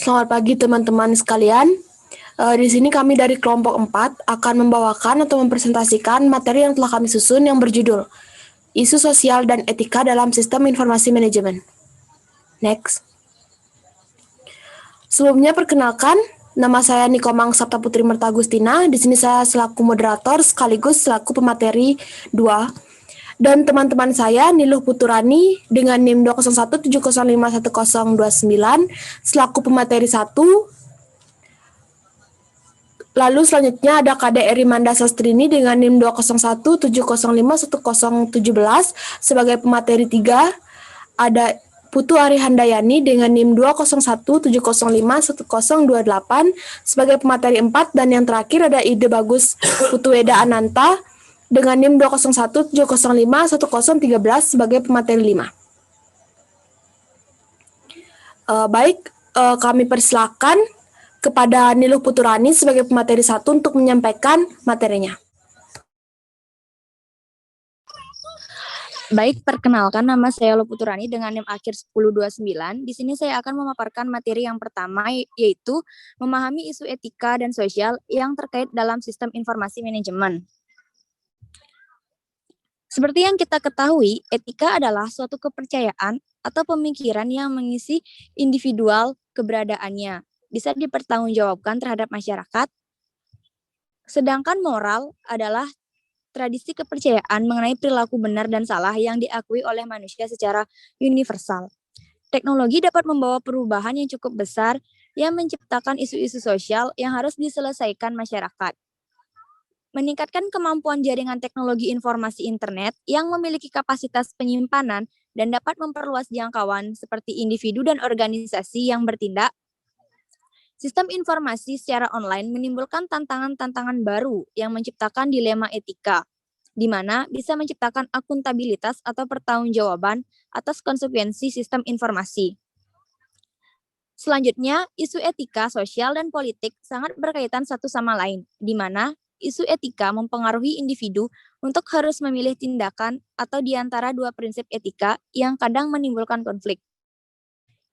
Selamat pagi teman-teman sekalian. Di sini kami dari kelompok 4 akan membawakan atau mempresentasikan materi yang telah kami susun yang berjudul Isu Sosial dan Etika dalam Sistem Informasi Manajemen. Next. Sebelumnya perkenalkan, nama saya Nikomang Sapta Putri Mertagustina. Di sini saya selaku moderator sekaligus selaku pemateri 2. Dan teman-teman saya Niluh Puturani dengan NIM 20170511029 selaku pemateri 1. Lalu selanjutnya ada KD Erimanda Sastrini dengan NIM 20170511017 sebagai pemateri 3. Ada Putu Ari Handayani dengan NIM 20170511028 sebagai pemateri 4. Dan yang terakhir ada Ide Bagus Putu Weda Ananta dengan NIM 20170511013 sebagai pemateri 5. Kami persilakan kepada Niluh Puturani sebagai pemateri 1 untuk menyampaikan materinya. Baik, perkenalkan nama saya Niluh Puturani dengan NIM akhir 1029. Di sini saya akan memaparkan materi yang pertama, yaitu memahami isu etika dan sosial yang terkait dalam sistem informasi manajemen. Seperti yang kita ketahui, etika adalah suatu kepercayaan atau pemikiran yang mengisi individual keberadaannya, bisa dipertanggungjawabkan terhadap masyarakat. Sedangkan moral adalah tradisi kepercayaan mengenai perilaku benar dan salah yang diakui oleh manusia secara universal. Teknologi dapat membawa perubahan yang cukup besar yang menciptakan isu-isu sosial yang harus diselesaikan masyarakat. Meningkatkan kemampuan jaringan teknologi informasi internet yang memiliki kapasitas penyimpanan dan dapat memperluas jangkauan seperti individu dan organisasi yang bertindak. Sistem informasi secara online menimbulkan tantangan-tantangan baru yang menciptakan dilema etika, di mana bisa menciptakan akuntabilitas atau pertanggungjawaban atas konsekuensi sistem informasi. Selanjutnya, isu etika, sosial, dan politik sangat berkaitan satu sama lain, di mana isu etika mempengaruhi individu untuk harus memilih tindakan atau di antara dua prinsip etika yang kadang menimbulkan konflik.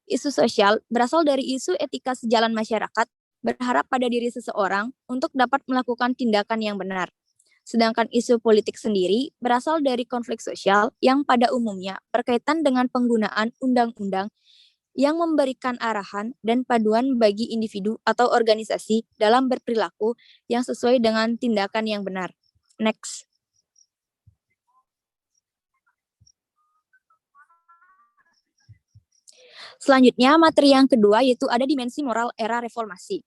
Isu sosial berasal dari isu etika sejalan masyarakat berharap pada diri seseorang untuk dapat melakukan tindakan yang benar. Sedangkan isu politik sendiri berasal dari konflik sosial yang pada umumnya berkaitan dengan penggunaan undang-undang yang memberikan arahan dan paduan bagi individu atau organisasi dalam berperilaku yang sesuai dengan tindakan yang benar. Next. Selanjutnya, materi yang kedua yaitu ada dimensi moral era reformasi.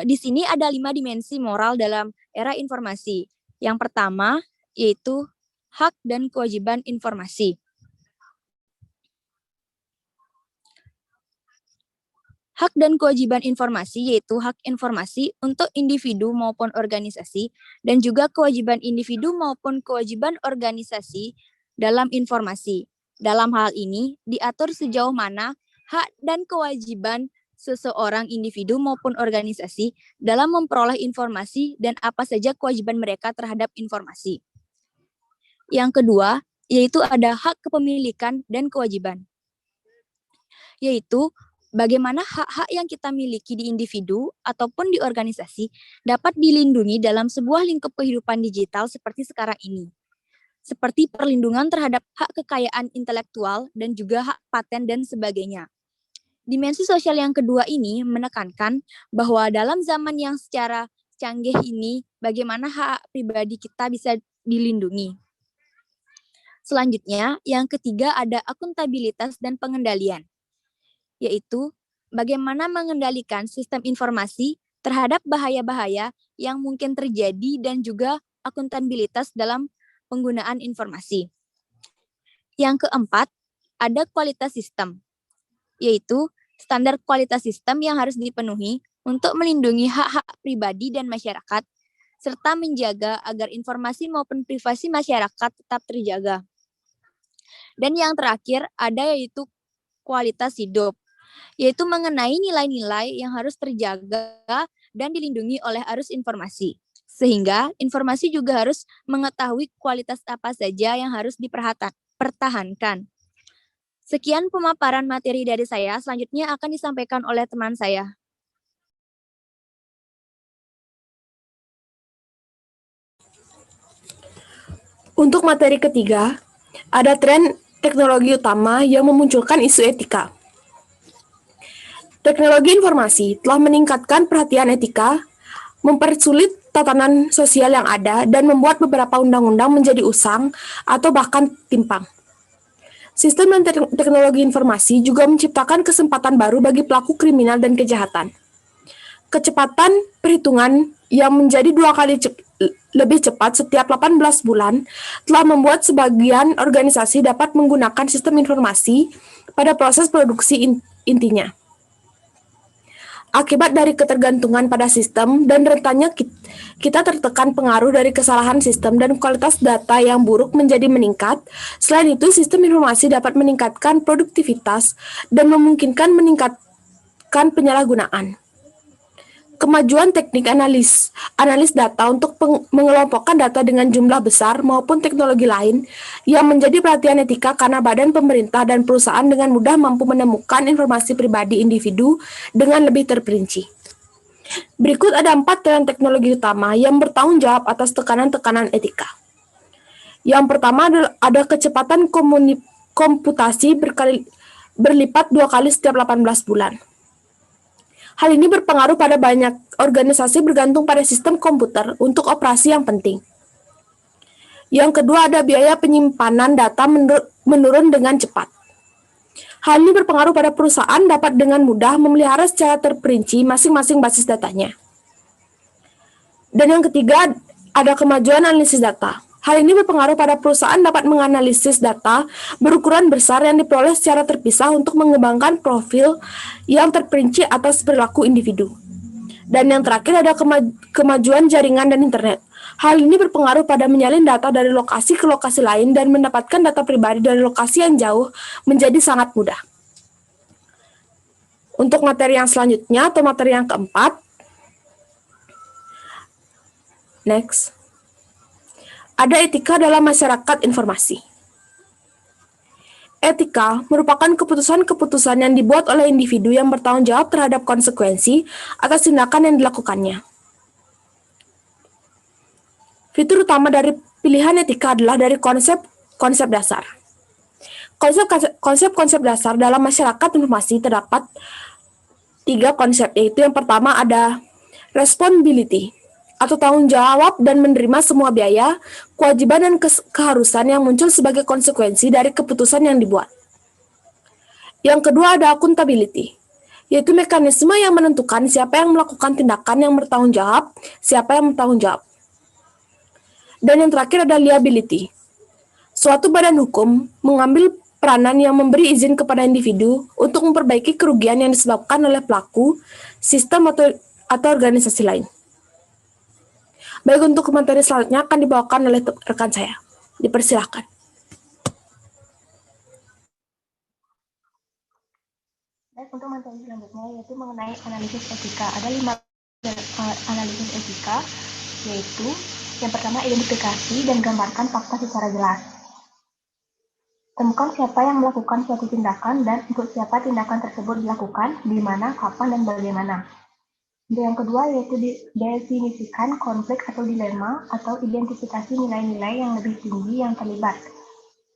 Di sini ada 5 dimensi moral dalam era informasi. Yang pertama yaitu hak dan kewajiban informasi. Hak dan kewajiban informasi yaitu hak informasi untuk individu maupun organisasi dan juga kewajiban individu maupun kewajiban organisasi dalam informasi. Dalam hal ini diatur sejauh mana hak dan kewajiban seseorang individu maupun organisasi dalam memperoleh informasi dan apa saja kewajiban mereka terhadap informasi. Yang kedua yaitu ada hak kepemilikan dan kewajiban, yaitu bagaimana hak-hak yang kita miliki di individu ataupun di organisasi dapat dilindungi dalam sebuah lingkup kehidupan digital seperti sekarang ini. Seperti perlindungan terhadap hak kekayaan intelektual dan juga hak paten dan sebagainya. Dimensi sosial yang kedua ini menekankan bahwa dalam zaman yang secara canggih ini, bagaimana hak pribadi kita bisa dilindungi. Selanjutnya, yang ketiga ada akuntabilitas dan pengendalian, yaitu bagaimana mengendalikan sistem informasi terhadap bahaya-bahaya yang mungkin terjadi dan juga akuntabilitas dalam penggunaan informasi. Yang keempat, ada kualitas sistem, yaitu standar kualitas sistem yang harus dipenuhi untuk melindungi hak-hak pribadi dan masyarakat, serta menjaga agar informasi maupun privasi masyarakat tetap terjaga. Dan yang terakhir, ada yaitu kualitas hidup, yaitu mengenai nilai-nilai yang harus terjaga dan dilindungi oleh arus informasi. Sehingga informasi juga harus mengetahui kualitas apa saja yang harus dipertahankan. Sekian pemaparan materi dari saya, selanjutnya akan disampaikan oleh teman saya. Untuk materi ketiga, ada tren teknologi utama yang memunculkan isu etika. Teknologi informasi telah meningkatkan perhatian etika, mempersulit tatanan sosial yang ada, dan membuat beberapa undang-undang menjadi usang atau bahkan timpang. Sistem dan teknologi informasi juga menciptakan kesempatan baru bagi pelaku kriminal dan kejahatan. Kecepatan perhitungan yang menjadi 2 kali lebih cepat setiap 18 bulan telah membuat sebagian organisasi dapat menggunakan sistem informasi pada proses produksi intinya. Akibat dari ketergantungan pada sistem dan rentannya kita tertekan pengaruh dari kesalahan sistem dan kualitas data yang buruk menjadi meningkat. Selain itu, sistem informasi dapat meningkatkan produktivitas dan memungkinkan meningkatkan penyalahgunaan. Kemajuan teknik analis data untuk mengelompokkan data dengan jumlah besar maupun teknologi lain yang menjadi perhatian etika karena badan pemerintah dan perusahaan dengan mudah mampu menemukan informasi pribadi individu dengan lebih terperinci. Berikut ada 4 tren teknologi utama yang bertanggung jawab atas tekanan-tekanan etika. Yang pertama ada kecepatan komputasi berlipat 2 kali setiap 18 bulan. Hal ini berpengaruh pada banyak organisasi bergantung pada sistem komputer untuk operasi yang penting. Yang kedua ada biaya penyimpanan data menurun dengan cepat. Hal ini berpengaruh pada perusahaan dapat dengan mudah memelihara secara terperinci masing-masing basis datanya. Dan yang ketiga ada kemajuan analisis data. Hal ini berpengaruh pada perusahaan dapat menganalisis data berukuran besar yang diperoleh secara terpisah untuk mengembangkan profil yang terperinci atas perilaku individu. Dan yang terakhir ada kemajuan jaringan dan internet. Hal ini berpengaruh pada menyalin data dari lokasi ke lokasi lain dan mendapatkan data pribadi dari lokasi yang jauh menjadi sangat mudah. Untuk materi yang selanjutnya atau materi yang keempat, next. Ada etika dalam masyarakat informasi. Etika merupakan keputusan-keputusan yang dibuat oleh individu yang bertanggung jawab terhadap konsekuensi atas tindakan yang dilakukannya. Fitur utama dari pilihan etika adalah dari konsep dasar. Konsep dasar dalam masyarakat informasi terdapat 3 konsep, yaitu yang pertama ada responsibility, atau tanggung jawab dan menerima semua biaya, kewajiban dan keharusan yang muncul sebagai konsekuensi dari keputusan yang dibuat. Yang kedua ada accountability, yaitu mekanisme yang menentukan siapa yang melakukan tindakan yang bertanggung jawab, siapa yang bertanggung jawab. Dan yang terakhir ada liability. Suatu badan hukum mengambil peranan yang memberi izin kepada individu untuk memperbaiki kerugian yang disebabkan oleh pelaku, sistem atau organisasi lain. Baik, untuk materi selanjutnya akan dibawakan oleh rekan saya. Dipersilahkan. Baik, untuk materi selanjutnya yaitu mengenai analisis etika. Ada 5 analisis etika, yaitu yang pertama identifikasi dan gambarkan fakta secara jelas. Temukan siapa yang melakukan suatu tindakan dan untuk siapa tindakan tersebut dilakukan, di mana, kapan, dan bagaimana. Yang kedua yaitu definisikan konflik atau dilema atau identifikasi nilai-nilai yang lebih tinggi yang terlibat.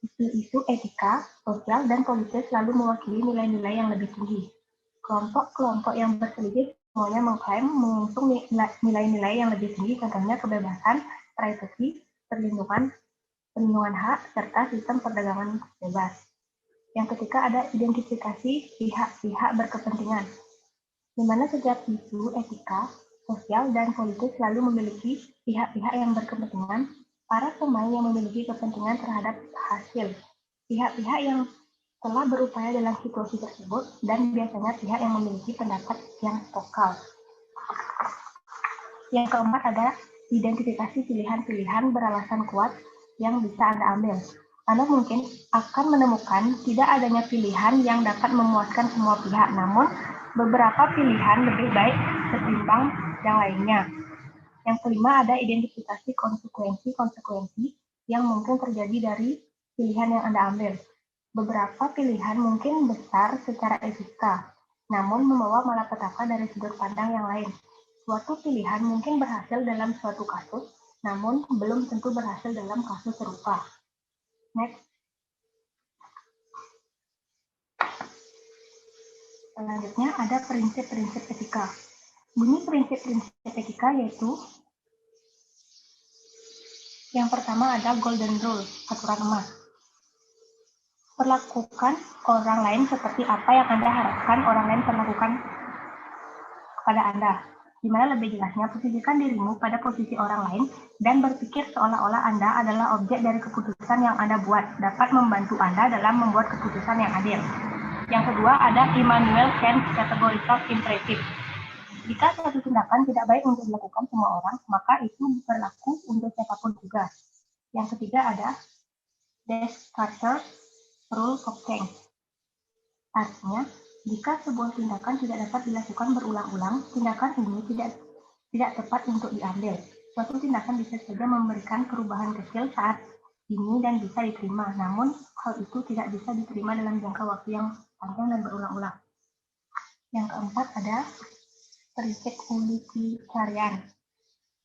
Isu-isu etika, sosial, dan politis selalu mewakili nilai-nilai yang lebih tinggi. Kelompok-kelompok yang berselisih semuanya mengklaim mengusung nilai-nilai yang lebih tinggi, contohnya kebebasan, privasi, perlindungan hak, serta sistem perdagangan bebas. Yang ketiga ada identifikasi pihak-pihak berkepentingan, di mana setiap isu etika, sosial, dan politis selalu memiliki pihak-pihak yang berkepentingan, para pemain yang memiliki kepentingan terhadap hasil, pihak-pihak yang telah berupaya dalam situasi tersebut, dan biasanya pihak yang memiliki pendapat yang vokal. Yang keempat ada identifikasi pilihan-pilihan beralasan kuat yang bisa Anda ambil. Anda mungkin akan menemukan tidak adanya pilihan yang dapat memuaskan semua pihak, namun beberapa pilihan lebih baik ketimbang yang lainnya. Yang kelima ada identifikasi konsekuensi-konsekuensi yang mungkin terjadi dari pilihan yang Anda ambil. Beberapa pilihan mungkin besar secara etika, namun membawa malapetaka dari sudut pandang yang lain. Suatu pilihan mungkin berhasil dalam suatu kasus, namun belum tentu berhasil dalam kasus serupa. Next. Selanjutnya ada prinsip-prinsip etika. Bunyi prinsip-prinsip etika yaitu yang pertama ada golden rule, aturan emas. Perlakukan orang lain seperti apa yang Anda harapkan orang lain perlakukan kepada Anda. Di mana lebih jelasnya, posisikan dirimu pada posisi orang lain dan berpikir seolah-olah Anda adalah objek dari keputusan yang Anda buat, dapat membantu Anda dalam membuat keputusan yang adil. Yang kedua ada Immanuel Kant's Categorical Imperative. Jika suatu tindakan tidak baik untuk dilakukan semua orang, maka itu berlaku untuk siapapun juga. Yang ketiga ada Descartes Rule of Change. Artinya, jika sebuah tindakan tidak dapat dilakukan berulang-ulang, tindakan ini tidak tepat untuk diambil. Suatu tindakan bisa saja memberikan perubahan kecil saat ini dan bisa diterima, namun hal itu tidak bisa diterima dalam jangka waktu yang panjang dan berulang-ulang. Yang keempat ada prinsip utilitarian.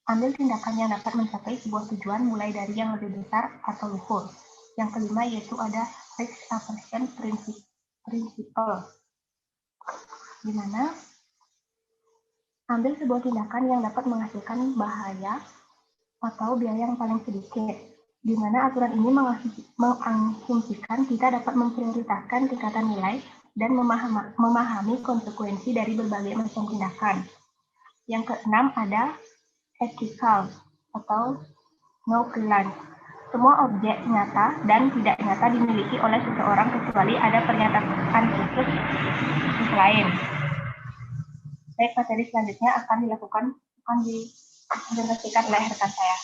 Ambil tindakan yang dapat mencapai sebuah tujuan mulai dari yang lebih besar atau luhur. Yang kelima yaitu ada risk aversion principle, di mana ambil sebuah tindakan yang dapat menghasilkan bahaya atau biaya yang paling sedikit, di mana aturan ini mengasumsikan kita dapat memprioritaskan tingkatan nilai dan memahami konsekuensi dari berbagai macam tindakan. Yang keenam ada ethical atau no-reliance. Semua objek nyata dan tidak nyata dimiliki oleh seseorang kecuali ada pernyataan khusus lain. Baik, materi selanjutnya akan dipresentasikan oleh rekan saya.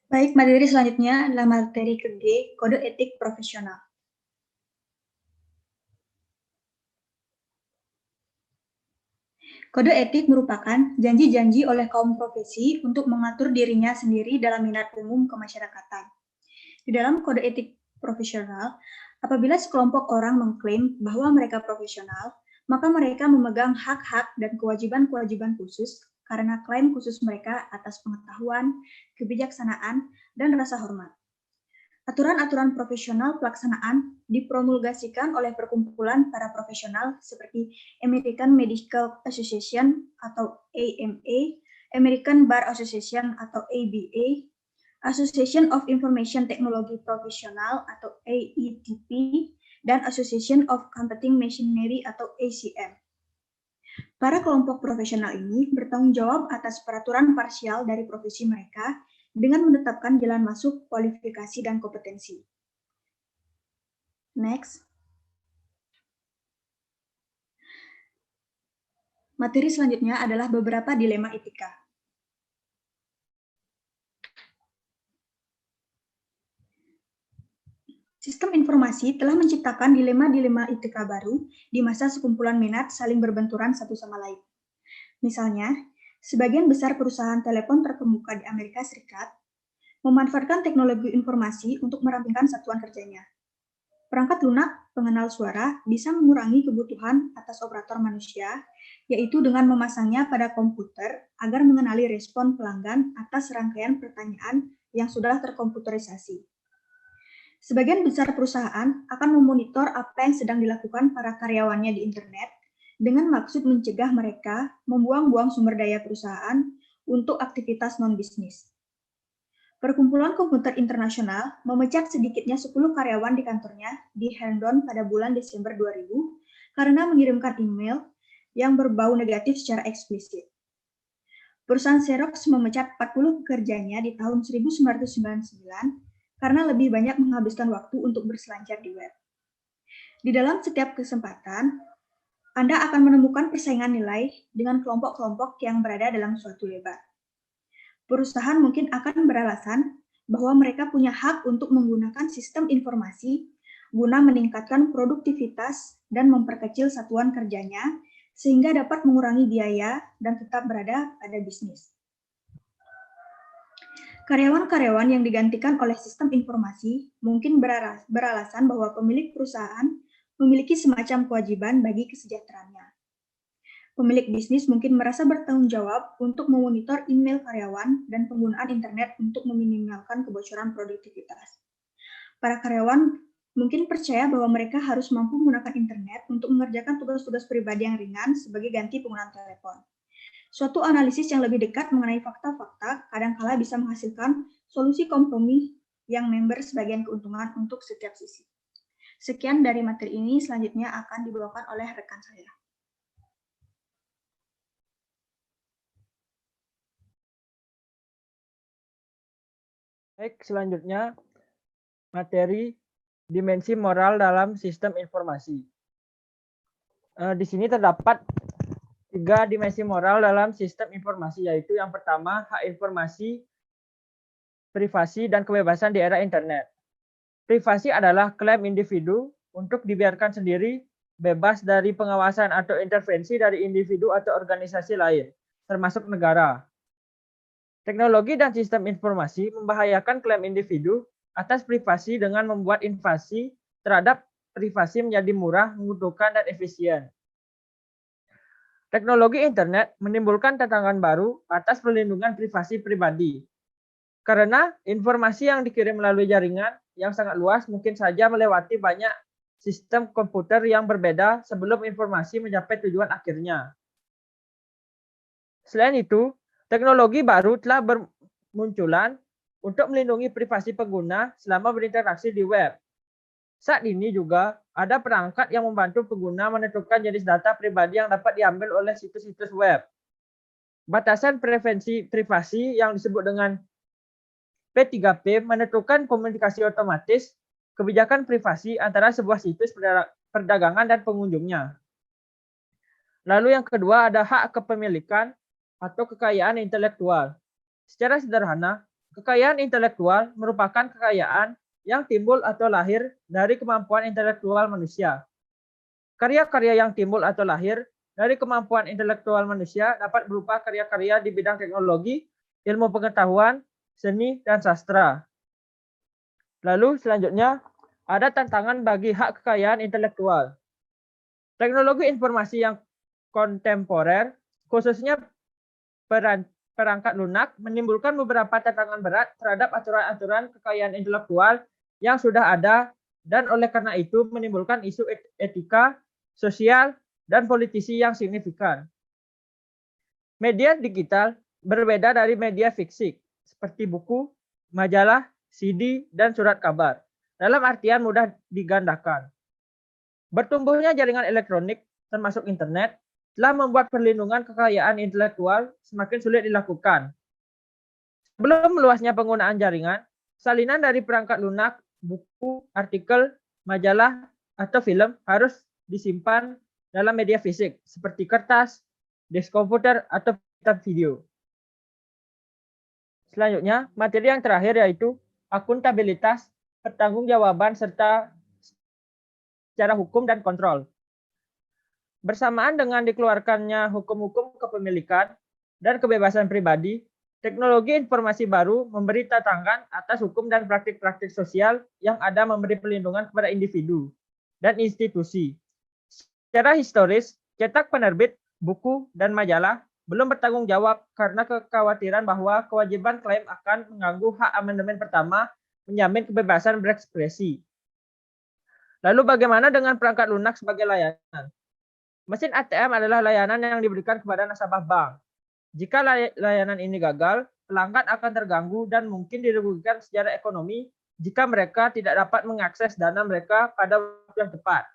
Baik, materi selanjutnya adalah materi ke-G, kode etik profesional. Kode etik merupakan janji-janji oleh kaum profesi untuk mengatur dirinya sendiri dalam minat umum kemasyarakatan. Di dalam kode etik profesional, apabila sekelompok orang mengklaim bahwa mereka profesional, maka mereka memegang hak-hak dan kewajiban-kewajiban khusus karena klaim khusus mereka atas pengetahuan, kebijaksanaan, dan rasa hormat. Aturan-aturan profesional pelaksanaan dipromulgasikan oleh perkumpulan para profesional seperti American Medical Association atau AMA, American Bar Association atau ABA, Association of Information Technology Professional atau AETP, dan Association of Computing Machinery atau ACM. Para kelompok profesional ini bertanggung jawab atas peraturan parsial dari profesi mereka dengan menetapkan jalan masuk, kualifikasi, dan kompetensi. Next. Materi selanjutnya adalah beberapa dilema etika. Sistem informasi telah menciptakan dilema-dilema etika baru di masa sekumpulan minat saling berbenturan satu sama lain. Misalnya, sebagian besar perusahaan telepon terkemuka di Amerika Serikat memanfaatkan teknologi informasi untuk merampingkan satuan kerjanya. Perangkat lunak pengenal suara bisa mengurangi kebutuhan atas operator manusia, yaitu dengan memasangnya pada komputer agar mengenali respon pelanggan atas rangkaian pertanyaan yang sudah terkomputerisasi. Sebagian besar perusahaan akan memonitor apa yang sedang dilakukan para karyawannya di internet dengan maksud mencegah mereka membuang-buang sumber daya perusahaan untuk aktivitas non-bisnis. Perkumpulan Komputer Internasional memecat sedikitnya 10 karyawan di kantornya di Herndon pada bulan Desember 2000 karena mengirimkan email yang berbau negatif secara eksplisit. Perusahaan Xerox memecat 40 pekerjanya di tahun 1999 karena lebih banyak menghabiskan waktu untuk berselancar di web. Di dalam setiap kesempatan, Anda akan menemukan persaingan nilai dengan kelompok-kelompok yang berada dalam suatu lebar. Perusahaan mungkin akan beralasan bahwa mereka punya hak untuk menggunakan sistem informasi guna meningkatkan produktivitas dan memperkecil satuan kerjanya sehingga dapat mengurangi biaya dan tetap berada pada bisnis. Karyawan-karyawan yang digantikan oleh sistem informasi mungkin beralasan bahwa pemilik perusahaan memiliki semacam kewajiban bagi kesejahteraannya. Pemilik bisnis mungkin merasa bertanggung jawab untuk memonitor email karyawan dan penggunaan internet untuk meminimalkan kebocoran produktivitas. Para karyawan mungkin percaya bahwa mereka harus mampu menggunakan internet untuk mengerjakan tugas-tugas pribadi yang ringan sebagai ganti penggunaan telepon. Suatu analisis yang lebih dekat mengenai fakta-fakta kadangkala bisa menghasilkan solusi kompromi yang member sebagian keuntungan untuk setiap sisi. Sekian dari materi ini, selanjutnya akan dibawakan oleh rekan saya. Baik, selanjutnya materi dimensi moral dalam sistem informasi. Di sini terdapat 3 dimensi moral dalam sistem informasi, yaitu yang pertama, hak informasi, privasi, dan kebebasan di era internet. Privasi adalah klaim individu untuk dibiarkan sendiri, bebas dari pengawasan atau intervensi dari individu atau organisasi lain, termasuk negara. Teknologi dan sistem informasi membahayakan klaim individu atas privasi dengan membuat invasi terhadap privasi menjadi murah, menguntungkan, dan efisien. Teknologi internet menimbulkan tantangan baru atas perlindungan privasi pribadi. Karena informasi yang dikirim melalui jaringan yang sangat luas mungkin saja melewati banyak sistem komputer yang berbeda sebelum informasi mencapai tujuan akhirnya. Selain itu, teknologi baru telah bermunculan untuk melindungi privasi pengguna selama berinteraksi di web. Saat ini juga ada perangkat yang membantu pengguna menentukan jenis data pribadi yang dapat diambil oleh situs-situs web. Batasan prevensi privasi yang disebut dengan P3P menentukan komunikasi otomatis kebijakan privasi antara sebuah situs perdagangan dan pengunjungnya. Lalu yang kedua ada hak kepemilikan atau kekayaan intelektual. Secara sederhana, kekayaan intelektual merupakan kekayaan yang timbul atau lahir dari kemampuan intelektual manusia. Karya-karya yang timbul atau lahir dari kemampuan intelektual manusia dapat berupa karya-karya di bidang teknologi, ilmu pengetahuan, seni, dan sastra. Lalu selanjutnya, ada tantangan bagi hak kekayaan intelektual. Teknologi informasi yang kontemporer, khususnya perangkat lunak, menimbulkan beberapa tantangan berat terhadap aturan-aturan kekayaan intelektual yang sudah ada, dan oleh karena itu menimbulkan isu etika, sosial, dan politisi yang signifikan. Media digital berbeda dari media fisik, seperti buku, majalah, CD, dan surat kabar, dalam artian mudah digandakan. Bertumbuhnya jaringan elektronik, termasuk internet, telah membuat perlindungan kekayaan intelektual semakin sulit dilakukan. Sebelum meluasnya penggunaan jaringan, salinan dari perangkat lunak, buku, artikel, majalah, atau film harus disimpan dalam media fisik, seperti kertas, disk komputer, atau video. Selanjutnya, materi yang terakhir yaitu akuntabilitas, pertanggungjawaban, serta secara hukum dan kontrol. Bersamaan dengan dikeluarkannya hukum-hukum kepemilikan dan kebebasan pribadi, teknologi informasi baru memberi tantangan atas hukum dan praktik-praktik sosial yang ada memberi perlindungan kepada individu dan institusi. Secara historis, cetak penerbit, buku, dan majalah belum bertanggung jawab karena kekhawatiran bahwa kewajiban klaim akan mengganggu hak amandemen pertama menjamin kebebasan berekspresi. Lalu bagaimana dengan perangkat lunak sebagai layanan? Mesin ATM adalah layanan yang diberikan kepada nasabah bank. Jika layanan ini gagal, pelanggan akan terganggu dan mungkin dirugikan secara ekonomi jika mereka tidak dapat mengakses dana mereka pada waktu yang tepat.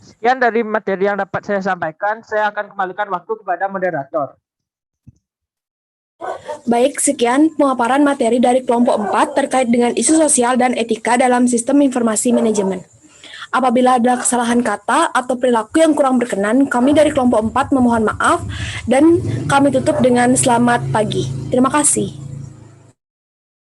Sekian dari materi yang dapat saya sampaikan. Saya akan kembalikan waktu kepada moderator. Baik, sekian pemaparan materi dari kelompok 4 terkait dengan isu sosial dan etika dalam sistem informasi manajemen. Apabila ada kesalahan kata atau perilaku yang kurang berkenan, kami dari kelompok 4 memohon maaf dan kami tutup dengan selamat pagi. Terima kasih.